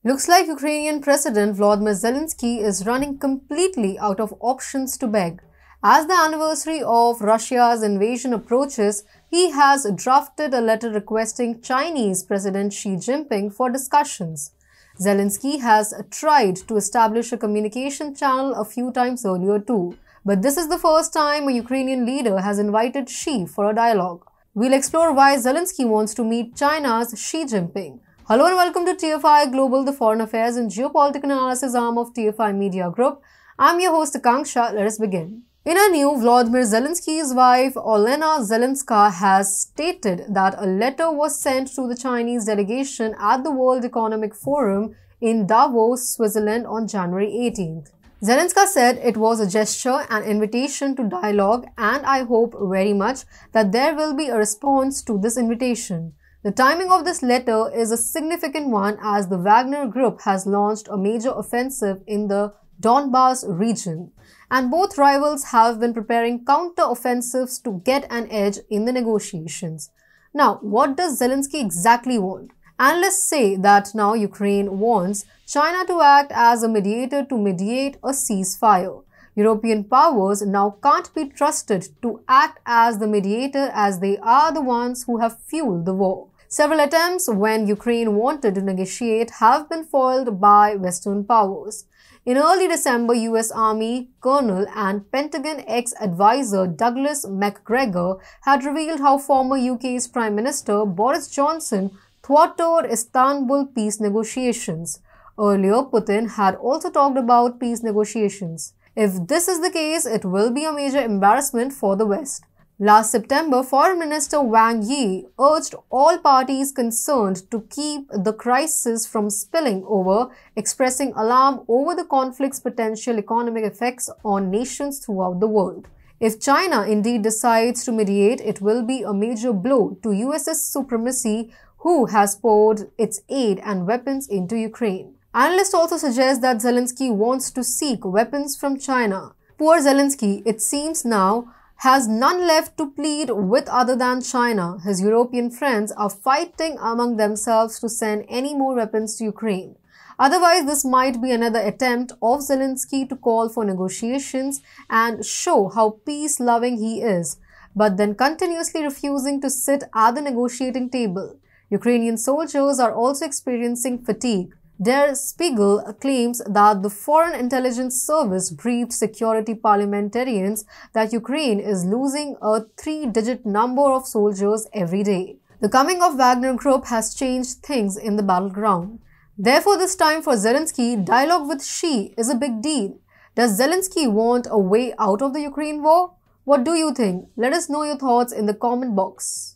Looks like Ukrainian President Volodymyr Zelensky is running completely out of options to beg. As the anniversary of Russia's invasion approaches, he has drafted a letter requesting Chinese President Xi Jinping for discussions. Zelensky has tried to establish a communication channel a few times earlier too, but this is the first time a Ukrainian leader has invited Xi for a dialogue. We'll explore why Zelensky wants to meet China's Xi Jinping. Hello and welcome to TFI Global, the foreign affairs and geopolitical analysis arm of TFI Media Group. I'm your host Akanksha. Let us begin. In a new, Volodymyr Zelensky's wife, Olena Zelenska, has stated that a letter was sent to the Chinese delegation at the World Economic Forum in Davos, Switzerland on January 18th. Zelenska said it was a gesture, an invitation to dialogue, and I hope very much that there will be a response to this invitation. The timing of this letter is a significant one as the Wagner Group has launched a major offensive in the Donbas region, and both rivals have been preparing counter-offensives to get an edge in the negotiations. Now, what does Zelensky exactly want? Analysts say that now Ukraine wants China to act as a mediator to mediate a ceasefire. European powers now can't be trusted to act as the mediator as they are the ones who have fueled the war. Several attempts when Ukraine wanted to negotiate have been foiled by Western powers. In early December, US Army Colonel and Pentagon ex-advisor Douglas MacGregor had revealed how former UK's Prime Minister Boris Johnson thwarted Istanbul peace negotiations. Earlier, Putin had also talked about peace negotiations. If this is the case, it will be a major embarrassment for the West. Last September, Foreign Minister Wang Yi urged all parties concerned to keep the crisis from spilling over, expressing alarm over the conflict's potential economic effects on nations throughout the world. If China indeed decides to mediate, it will be a major blow to US's supremacy, who has poured its aid and weapons into Ukraine. Analysts also suggest that Zelensky wants to seek weapons from China. Poor Zelensky, it seems now, has none left to plead with other than China. His European friends are fighting among themselves to send any more weapons to Ukraine. Otherwise, this might be another attempt of Zelensky to call for negotiations and show how peace-loving he is, but then continuously refusing to sit at the negotiating table. Ukrainian soldiers are also experiencing fatigue. Der Spiegel claims that the Foreign Intelligence Service briefed security parliamentarians that Ukraine is losing a three-digit number of soldiers every day. The coming of Wagner Group has changed things in the battleground. Therefore, this time for Zelensky, dialogue with Xi is a big deal. Does Zelensky want a way out of the Ukraine war? What do you think? Let us know your thoughts in the comment box.